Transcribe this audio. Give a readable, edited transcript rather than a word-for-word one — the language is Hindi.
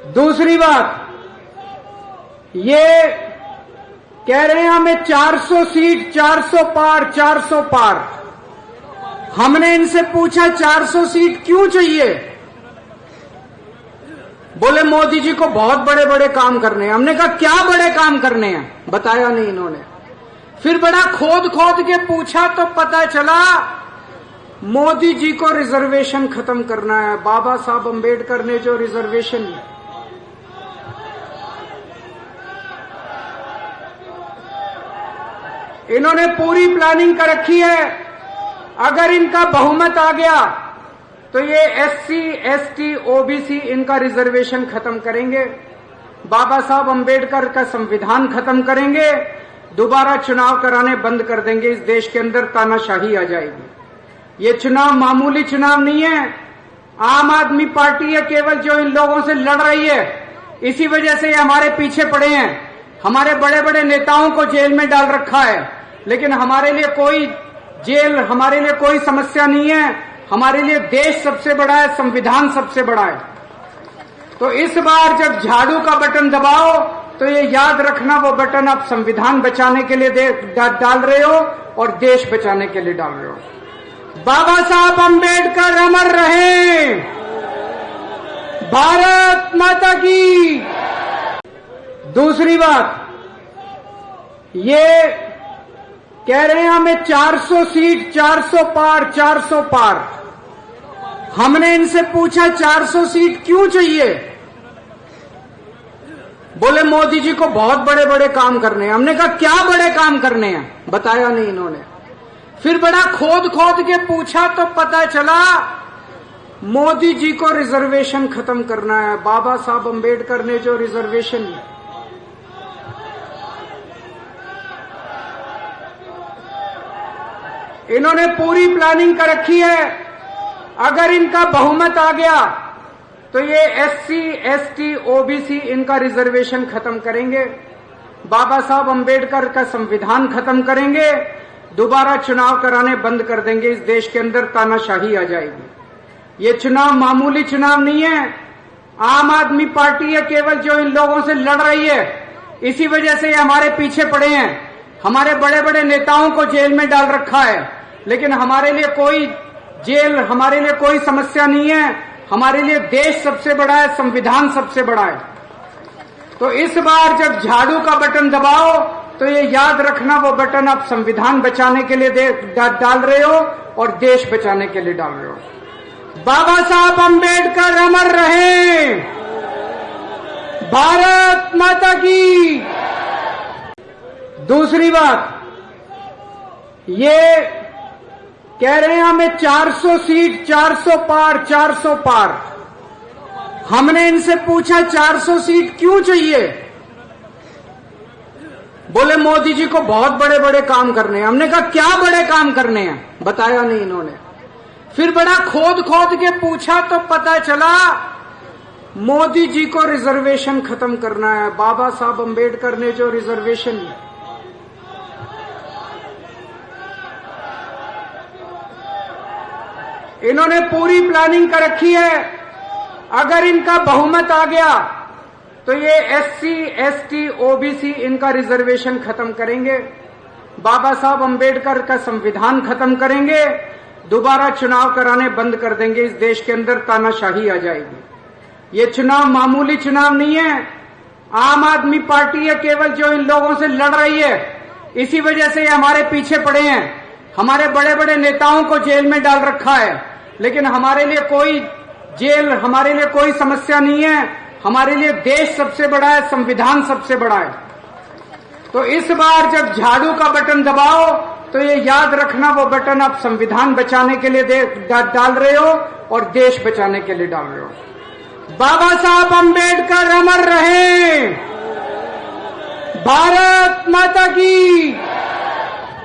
दूसरी बात, ये कह रहे हैं हमें 400 सीट, 400 पार, 400 पार। हमने इनसे पूछा 400 सीट क्यों चाहिए? बोले मोदी जी को बहुत बड़े बड़े काम करने हैं। हमने कहा क्या बड़े काम करने हैं? बताया नहीं इन्होंने। फिर बड़ा खोद खोद के पूछा तो पता चला मोदी जी को रिजर्वेशन खत्म करना है। बाबा साहब अंबेडकर ने जो रिजर्वेशन, इन्होंने पूरी प्लानिंग कर रखी है। अगर इनका बहुमत आ गया तो ये SC, ST, OBC इनका रिजर्वेशन खत्म करेंगे, बाबा साहब अंबेडकर का संविधान खत्म करेंगे, दोबारा चुनाव कराने बंद कर देंगे। इस देश के अंदर तानाशाही आ जाएगी। ये चुनाव मामूली चुनाव नहीं है। आम आदमी पार्टी है केवल जो इन लोगों से लड़ रही है। इसी वजह से ये हमारे पीछे पड़े हैं। हमारे बड़े बड़े नेताओं को जेल में डाल रखा है, लेकिन हमारे लिए कोई जेल, हमारे लिए कोई समस्या नहीं है। हमारे लिए देश सबसे बड़ा है, संविधान सबसे बड़ा है। तो इस बार जब झाड़ू का बटन दबाओ तो ये याद रखना, वो बटन आप संविधान बचाने के लिए डाल रहे हो और देश बचाने के लिए डाल रहे हो। बाबा साहब अंबेडकर अमर रहे। भारत माता की। दूसरी बात, ये कह रहे हैं हमें 400 सीट, 400 पार, 400 पार। हमने इनसे पूछा 400 सीट क्यों चाहिए? बोले मोदी जी को बहुत बड़े बड़े काम करने हैं। हमने कहा क्या बड़े काम करने हैं? बताया नहीं इन्होंने। फिर बड़ा खोद खोद के पूछा तो पता चला मोदी जी को रिजर्वेशन खत्म करना है। बाबा साहब अंबेडकर ने जो रिजर्वेशन, इन्होंने पूरी प्लानिंग कर रखी है। अगर इनका बहुमत आ गया तो ये SC, ST, OBC इनका रिजर्वेशन खत्म करेंगे, बाबा साहब अंबेडकर का संविधान खत्म करेंगे, दोबारा चुनाव कराने बंद कर देंगे। इस देश के अंदर तानाशाही आ जाएगी। ये चुनाव मामूली चुनाव नहीं है। आम आदमी पार्टी है केवल जो इन लोगों से लड़ रही है। इसी वजह से ये हमारे पीछे पड़े हैं। हमारे बड़े बड़े नेताओं को जेल में डाल रखा है, लेकिन हमारे लिए कोई जेल, हमारे लिए कोई समस्या नहीं है। हमारे लिए देश सबसे बड़ा है, संविधान सबसे बड़ा है। तो इस बार जब झाड़ू का बटन दबाओ तो ये याद रखना, वो बटन आप संविधान बचाने के लिए डाल रहे हो और देश बचाने के लिए डाल रहे हो। बाबा साहब अंबेडकर अमर रहे। भारत माता की। दूसरी बात, ये कह रहे हैं हमें 400 सीट, 400 पार, 400 पार। हमने इनसे पूछा 400 सीट क्यों चाहिए? बोले मोदी जी को बहुत बड़े बड़े काम करने हैं। हमने कहा क्या बड़े काम करने हैं? बताया नहीं इन्होंने। फिर बड़ा खोद खोद के पूछा तो पता चला मोदी जी को रिजर्वेशन खत्म करना है। बाबा साहब अंबेडकर ने जो रिजर्वेशन, इन्होंने पूरी प्लानिंग कर रखी है। अगर इनका बहुमत आ गया तो ये SC, ST, OBC इनका रिजर्वेशन खत्म करेंगे, बाबा साहब अंबेडकर का संविधान खत्म करेंगे, दोबारा चुनाव कराने बंद कर देंगे। इस देश के अंदर तानाशाही आ जाएगी। ये चुनाव मामूली चुनाव नहीं है। आम आदमी पार्टी है केवल जो इन लोगों से लड़ रही है। इसी वजह से ये हमारे पीछे पड़े हैं। हमारे बड़े बड़े नेताओं को जेल में डाल रखा है, लेकिन हमारे लिए कोई जेल, हमारे लिए कोई समस्या नहीं है। हमारे लिए देश सबसे बड़ा है, संविधान सबसे बड़ा है। तो इस बार जब झाड़ू का बटन दबाओ तो ये याद रखना, वो बटन आप संविधान बचाने के लिए डाल रहे हो और देश बचाने के लिए डाल रहे हो। बाबा साहब अंबेडकर अमर रहे। भारत माता की।